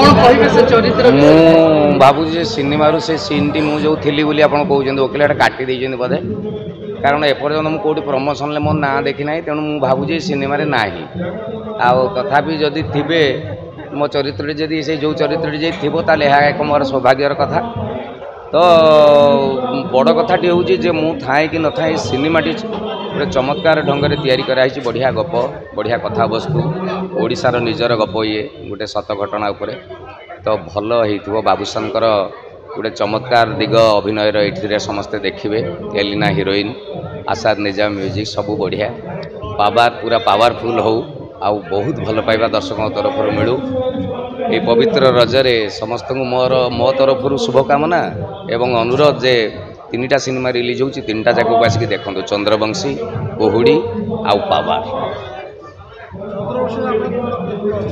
ମୁଁ ଭାବୁଛି ସିନେମାରୁ ସେ ସିନ୍ଟି ମୁଁ ଯେଉଁ ଥିଲି ବୋଲି ଆପଣ କହୁଛନ୍ତି ଓକିଲଟା କାଟି ଦେଇଛନ୍ତି ବୋଧେ, କାରଣ ଏପର୍ଯ୍ୟନ୍ତ ମୁଁ କେଉଁଠି ପ୍ରମୋସନରେ ମୋ ନାଁ ଦେଖି ନାହିଁ। ତେଣୁ ମୁଁ ଭାବୁଛି ସିନେମାରେ ନାହିଁ। ଆଉ ତଥାପି ଯଦି ଥିବେ ମୋ ଚରିତ୍ରଟି ଯଦି ସେ ଯେଉଁ ଚରିତ୍ରଟି ଯଦି ଥିବ ତାହେଲେ ଏହା ଏକ ମୋର ସୌଭାଗ୍ୟର କଥା। ତ ବଡ଼ କଥାଟି ହେଉଛି ଯେ ମୁଁ ଥାଏ କି ନଥାଏ ସିନେମାଟି ଗୋଟେ ଚମତ୍କାର ଢଙ୍ଗରେ ତିଆରି କରାହେଇଛି। ବଢ଼ିଆ ଗପ, ବଢ଼ିଆ କଥାବସ୍ତୁ, ଓଡ଼ିଶାର ନିଜର ଗପ, ଇଏ ଗୋଟେ ସତ ଘଟଣା ଉପରେ। ତ ଭଲ ହେଇଥିବ। ବାବୁସାନଙ୍କର ଗୋଟେ ଚମତ୍କାର ଦିଗ ଅଭିନୟର ଏଥିରେ ସମସ୍ତେ ଦେଖିବେ। ଏଲିନା ହିରୋଇନ୍, ଆସାଦ ନିଜାମ ମ୍ୟୁଜିକ୍ ସବୁ ବଢ଼ିଆ। ପୁରା ପାୱାରଫୁଲ୍ ହଉ, ଆଉ ବହୁତ ଭଲ ପାଇବା ଦର୍ଶକଙ୍କ ତରଫରୁ ମିଳୁ। এই ପବିତ୍ର ରଜରେ ସମସ୍ତଙ୍କୁ ମୋ ତରଫରୁ ଶୁଭକାମନା ଏବଂ ଅନୁରୋଧ ଯେ ତିନିଟା ସିନେମା ରିଲିଜ୍ ହେଉଛି, ତିନିଟା ଯାକକୁ ଆସିକି ଦେଖନ୍ତୁ। ଚନ୍ଦ୍ରବଂଶୀ, କୁହୁଡ଼ି ଆଉ ପାୱାର।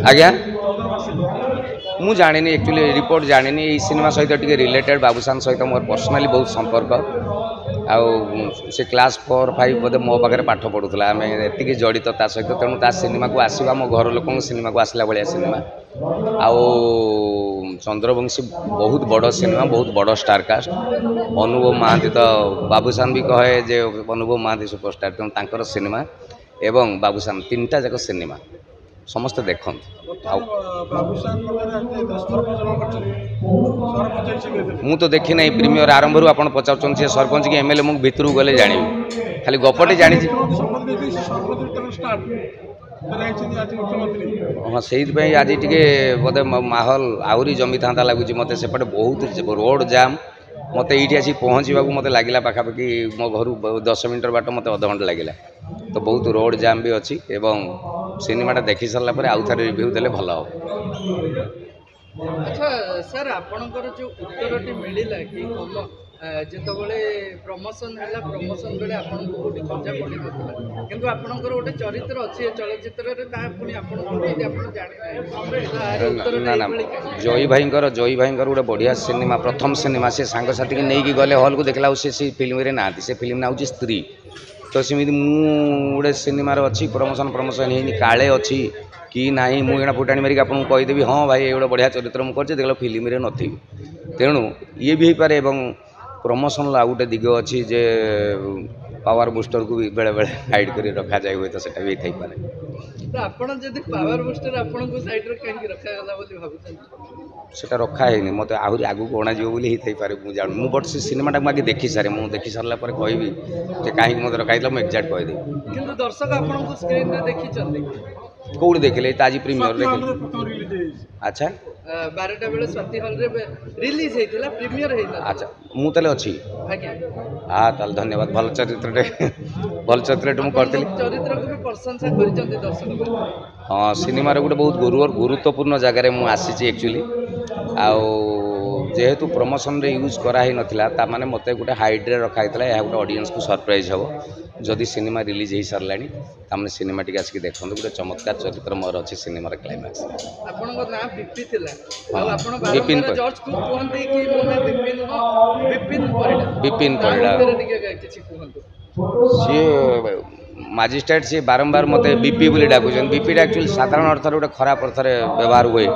ଆଜ୍ଞା ମୁଁ ଜାଣିନି, ଆକ୍ଚୁଆଲି ରିପୋର୍ଟ ଜାଣିନି। ଏଇ ସିନେମା ସହିତ ଟିକେ ରିଲେଟେଡ୍। ବାବୁସାନ ସହିତ ମୋର ପର୍ସନାଲି ବହୁତ ସମ୍ପର୍କ। ଆଉ ସେ କ୍ଲାସ୍ 4-5 ବୋଧେ ମୋ ପାଖରେ ପାଠ ପଢ଼ୁଥିଲା। ଆମେ ଏତିକି ଜଡ଼ିତ ତା ସହିତ। ତେଣୁ ତା ସିନେମାକୁ ଆସିବା ମୋ ଘର ଲୋକଙ୍କ ସିନେମାକୁ ଆସିଲା ଭଳିଆ ସିନେମା। ଆଉ ଚନ୍ଦ୍ରବଂଶୀ ବହୁତ ବଡ଼ ସିନେମା, ବହୁତ ବଡ଼ ଷ୍ଟାରକାଷ୍ଟ। ଅନୁଭବ ମହାନ୍ତି ତ ବାବୁସାନ ବି କହେ ଯେ ଅନୁଭବ ମହାନ୍ତି ସୁପରଷ୍ଟାର। ତେଣୁ ତାଙ୍କର ସିନେମା ଏବଂ ବାବୁସାନ ତିନିଟା ଯାକ ସିନେମା ସମସ୍ତେ ଦେଖନ୍ତୁ। ଆଉ ମୁଁ ତ ଦେଖି ନାହିଁ ପ୍ରିମିୟର ଆରମ୍ଭରୁ। ଆପଣ ପଚାରୁଛନ୍ତି ସେ ସରପଞ୍ଚ କି ଏମଏଲଏ, ମୁଁ ଭିତରକୁ ଗଲେ ଜାଣିବି। ଖାଲି ଗପଟେ ଜାଣିଛି। ହଁ, ସେଇଥିପାଇଁ ଆଜି ଟିକେ ବୋଧେ ମାହୋଲ ଆହୁରି ଜମିଥାନ୍ତା ଲାଗୁଛି ମୋତେ। ସେପଟେ ବହୁତ ରୋଡ଼ ଜାମ୍। ମୋତେ ଏଇଠି ଆସି ପହଞ୍ଚିବାକୁ ମୋତେ ଲାଗିଲା ପାଖାପାଖି ମୋ ଘରୁ 10 ମିନିଟର ବାଟ ମୋତେ ଅଧଘଣ୍ଟା ଲାଗିଲା। ତ ବହୁତ ରୋଡ଼ ଜାମ୍ ବି ଅଛି ଏବଂ ସିନେମାଟା ଦେଖି ସାରିଲା ପରେ ଆଉ ଥରେ ରିଭ୍ୟୁ ଦେଲେ ଭଲ ହେବ। ଆଚ୍ଛା ସାର୍, ଆପଣଙ୍କର ଯେଉଁ ଉତ୍ତରଟି ମିଳିଲା କି ଯେତେବେଳେ ପ୍ରମୋସନ୍ ହେଲା, ପ୍ରମୋସନ୍ ବେଳେ ଆପଣଙ୍କୁ କେଉଁଠି ଖୋଜା ପଡ଼ିନଥିଲା, କିନ୍ତୁ ଆପଣଙ୍କର ଗୋଟେ ଚରିତ୍ର ଅଛି ଏ ଚଳଚ୍ଚିତ୍ରରେ, ତାହା ପୁଣି ଆପଣ କହୁଛନ୍ତି ଆପଣ ଜାଣିନାହାନ୍ତି। ନା ନା, ଜୟୀ ଭାଇଙ୍କର ଗୋଟେ ବଢ଼ିଆ ସିନେମା, ପ୍ରଥମ ସିନେମା। ସେ ସାଙ୍ଗସାଥିକି ନେଇକି ଗଲେ ହଲ୍କୁ, ଦେଖିଲା ଆଉ ସେ ଫିଲ୍ମରେ ନାହାନ୍ତି। ସେ ଫିଲ୍ମ ନାଁ ହେଉଛି ସ୍ତ୍ରୀ। ତ ସେମିତି ମୁଁ ଗୋଟେ ସିନେମାର ଅଛି, ପ୍ରମୋସନ୍ ହେଇନି, କାଳେ ଅଛି କି ନାହିଁ ମୁଁ ଏଇନା ଫୁଟାଣି ମାରିକି ଆପଣଙ୍କୁ କହିଦେବି ହଁ ଭାଇ ଏଇ ଗୋଟେ ବଢ଼ିଆ ଚରିତ୍ର ମୁଁ କରିଛି, ଦେଖିଲା ଫିଲ୍ମରେ ନଥିବି। ତେଣୁ ଇଏ ବି ହେଇପାରେ। ଏବଂ ପ୍ରମୋସନ୍ର ଆଉ ଗୋଟେ ଦିଗ ଅଛି ଯେ ପାୱାର ବୁଷ୍ଟରକୁ ବି ବେଳେବେଳେ ହାଇଡ଼୍ କରି ରଖାଯାଏ, ହୁଏତ ସେଟା ବି ହେଇଥାଇପାରେ। ଆପଣ ଯଦି ପାୱାର ବୁଷ୍ଟର ଆପଣଙ୍କୁ ସାଇଡରେ କାହିଁକି ରଖାଗଲା ବୋଲି ଭାବୁଛନ୍ତି? ସେଟା ରଖା ହେଇନି, ମୋତେ ଆହୁରି ଆଗକୁ ଅଣାଯିବ ବୋଲି ହେଇଥାଇପାରେ, ମୁଁ ଜାଣୁନି। ମୁଁ ବଟ୍ ସେ ସିନେମାଟାକୁ ଆଗେ ଦେଖି ସାରେ। ମୁଁ ଦେଖି ସାରିଲା ପରେ କହିବି ଯେ କାହିଁକି ମୋତେ ରଖା ହେଇଥିଲା, ମୁଁ ଏକ୍ଜାକ୍ଟ କହିଦେବି। କିନ୍ତୁ ଦର୍ଶକ ଆପଣଙ୍କୁ ସ୍କ୍ରିନରେ ଦେଖିଛନ୍ତି? କେଉଁଠି ଦେଖିଲେ? ତ ଆଜି ପ୍ରିମିୟର ଦେଖିଲେ। ଆଚ୍ଛା, 12ଟା ବେଳେ ସ୍ୱାତି ହଲରେ ରିଲିଜ୍ ହେଇଥିଲା, ପ୍ରିମିୟର ହେଇଥିଲା। ଆଚ୍ଛା, ମୁଁ ତାହେଲେ ଅଛି। ଆଜ୍ଞା, ତାହେଲେ ଧନ୍ୟବାଦ। ଭଲ ଚରିତ୍ରଟେ ମୁଁ କରିଥିଲି। ଚରିତ୍ରକୁ ବି ପ୍ରଶଂସା କରିଛନ୍ତି ଦର୍ଶକ। ହଁ, ସିନେମାର ଗୋଟେ ବହୁତ ଗୁରୁତ୍ୱପୂର୍ଣ୍ଣ ଜାଗାରେ ମୁଁ ଆସିଛି ଆକ୍ଚୁଆଲି। ଆଉ ଯେହେତୁ ପ୍ରମୋସନରେ ୟୁଜ୍ କରାହେଇନଥିଲା, ତାମାନେ ମୋତେ ଗୋଟେ ହାଇଡ଼୍ରେ ରଖା ହେଇଥିଲା। ଏହା ଗୋଟେ ଅଡ଼ିଏନ୍ସକୁ ସରପ୍ରାଇଜ୍ ହେବ। ଯଦି ସିନେମା ରିଲିଜ୍ ହେଇସାରିଲାଣି, ତାମାନେ ସିନେମା ଟିକେ ଆସିକି ଦେଖନ୍ତୁ। ଗୋଟେ ଚମତ୍କାର ଚରିତ୍ର ମୋର ଅଛି ସିନେମାର କ୍ଲାଇମାକ୍ସ। ଆପଣଙ୍କ ନାଁ ବିପି ଥିଲା, ଆଉ ଆପଣ ବିପିନ ଜଜକୁ କୁହନ୍ତି କି ମୋ ନାଁ ବିପିନ ନୁହଁ, ବିପିନ ପରିଡ଼ା। ବିପିନ ପରିଡ଼ା ଟିକେ କିଛି କୁହନ୍ତୁ। ସିଏ ମାଜିଷ୍ଟ୍ରେଟ୍, ସିଏ ବାରମ୍ବାର ମୋତେ ବିପି ବୋଲି ଡାକୁଛନ୍ତି। ବିପିଟା ଆକ୍ଚୁଆଲି ସାଧାରଣ ଅର୍ଥରେ ଗୋଟେ ଖରାପ ଅର୍ଥରେ ବ୍ୟବହାର ହୁଏ।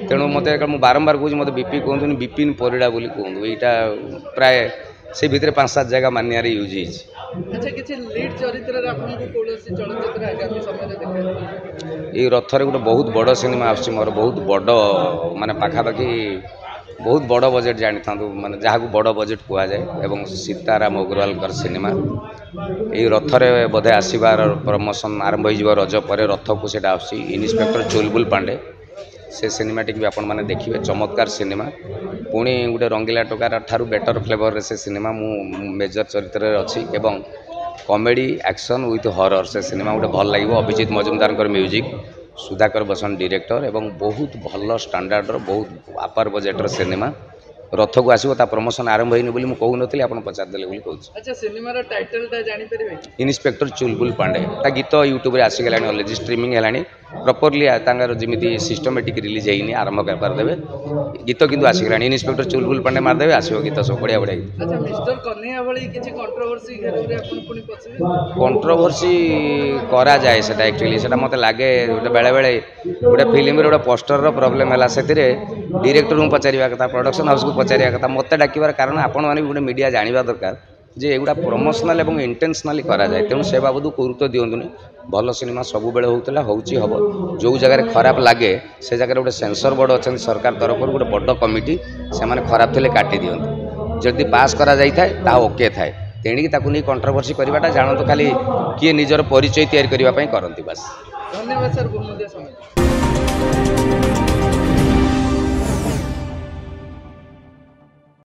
ତେଣୁ ମୋତେ ମୁଁ ବାରମ୍ବାର କହୁଛି ମୋତେ ବିପି କୁହନ୍ତୁନି, ବିପିନ ପରିଡ଼ା ବୋଲି କୁହନ୍ତୁ। ଏଇଟା ପ୍ରାୟ ସେ ଭିତରେ 5-7 ଜାଗା ମାନିଆରେ ୟୁଜ୍ ହେଇଛି। ଆଚ୍ଛା, କିଛି ଲିଡ୍ ଚରିତ୍ରରେ ଆପଣଙ୍କୁ କୌଣସି ଚଳଚ୍ଚିତ୍ର ଆଗାମୀ ସମୟରେ ଦେଖାଯିବ? ଏଇ ରଥରେ ଗୋଟେ ବହୁତ ବଡ଼ ସିନେମା ଆସୁଛି ମୋର, ବହୁତ ବଡ଼, ମାନେ ପାଖାପାଖି ବହୁତ ବଡ଼ ବଜେଟ୍ ଜାଣିଥାନ୍ତୁ, ମାନେ ଯାହାକୁ ବଡ଼ ବଜେଟ୍ କୁହାଯାଏ। ଏବଂ ସୀତାରାମ ଅଗ୍ରୱାଲଙ୍କର ସିନେମା ଏଇ ରଥରେ ବୋଧେ ଆସିବାର ପ୍ରମୋସନ୍ ଆରମ୍ଭ ହେଇଯିବ। ରଜ ପରେ ରଥକୁ ସେଇଟା ଆସୁଛି। ଇନ୍ସପେକ୍ଟର ଚୁଲବୁଲ ପାଣ୍ଡେ, ସେ ସିନେମାଟିକି ବି ଆପଣମାନେ ଦେଖିବେ। ଚମତ୍କାର ସିନେମା। ପୁଣି ଗୋଟେ ରଙ୍ଗିଲା ଟୋକାର ଠାରୁ ବେଟର ଫ୍ଲେଭରରେ ସେ ସିନେମା। ମୁଁ ମେଜର ଚରିତ୍ରରେ ଅଛି ଏବଂ କମେଡ଼ି ଆକ୍ସନ୍ ୱିଥ୍ ହରର ସେ ସିନେମା ଗୋଟେ ଭଲ ଲାଗିବ। ଅଭିଜିତ ମଜୁମଦାରଙ୍କର ମ୍ୟୁଜିକ୍, ସୁଧାକର ବସନ୍ତ ଡିରେକ୍ଟର ଏବଂ ବହୁତ ଭଲ ଷ୍ଟାଣ୍ଡାର୍ଡ଼ର ବହୁତ ଆପାର ବଜେଟ୍ର ସିନେମା ରଥକୁ ଆସିବ। ତା ପ୍ରମୋସନ୍ ଆରମ୍ଭ ହେଇନି ବୋଲି ମୁଁ କହୁନଥିଲି, ଆପଣ ପଚାରିଦେଲେ ବୋଲି କହୁଛି। ଆଚ୍ଛା, ସିନେମାର ଟାଇଟଲଟା ଜାଣିପାରିବେ? ଇନ୍ସପେକ୍ଟର ଚୁଲବୁଲ ପାଣ୍ଡେ। ତା ଗୀତ ୟୁଟ୍ୟୁବରେ ଆସିଗଲାଣି, ଅଲରେଡ଼ି ଷ୍ଟ୍ରିମିଂ ହେଲାଣି। ପ୍ରପରଲି ତାଙ୍କର ଯେମିତି ସିଷ୍ଟମେଟିକ୍ ରିଲିଜ୍ ହେଇନି, ଆରମ୍ଭ କରିଦେବେ। ଗୀତ କିନ୍ତୁ ଆସିଗଲାଣି। ଇନ୍ସପେକ୍ଟର ଚୁଲବୁଲ ପାଣ୍ଡେ ମାରିଦେବେ, ଆସିବ ଗୀତ ସବୁ ବଢ଼ିଆ ବଢ଼ିଆ ଗୀତ। ଆଚ୍ଛା, ମିଷ୍ଟର କହ୍ନେୟା ଭଳି କିଛି କଣ୍ଟ୍ରୋଭର୍ସି ଘେରରେ ଆପଣ ପୁଣି ପଶିବେ? କଣ୍ଟ୍ରୋଭର୍ସି କରାଯାଏ ସେଟା ଆକ୍ଚୁଆଲି। ସେଟା ମୋତେ ଲାଗେ ଗୋଟେ ବେଳେବେଳେ ଗୋଟେ ଫିଲ୍ମରେ ଗୋଟେ ପୋଷ୍ଟରର ପ୍ରୋବ୍ଲେମ୍ ହେଲା, ସେଥିରେ डायरेक्टर को पचारिया कथा प्रोडक्शन हाउस को पचारिया कथा मत डाकिबार कारण आपण मैंने गोटे मीडिया जाना दरकार जे एगुड़ा प्रमोशनाल और इंटेंशनाली करा जाए तेणु से बाबद गुरुत्व दिंतुनि भल सिनेमा सब बेले होता होची हम जो जगह खराब लगे से जगह गोटे सेंसर बोर्ड अच्छा सरकार तरफ गोटे बड़ कमिटी से खराब थे काटी दिखती जदि पास करा जाए ता ओके थाए तेणिकी नहीं कंट्रोवर्सी करवाटा जानतु खाली किए निजर परिचय तैयारी करने करती बस। धन्यवाद सर बहुमूल्य समय।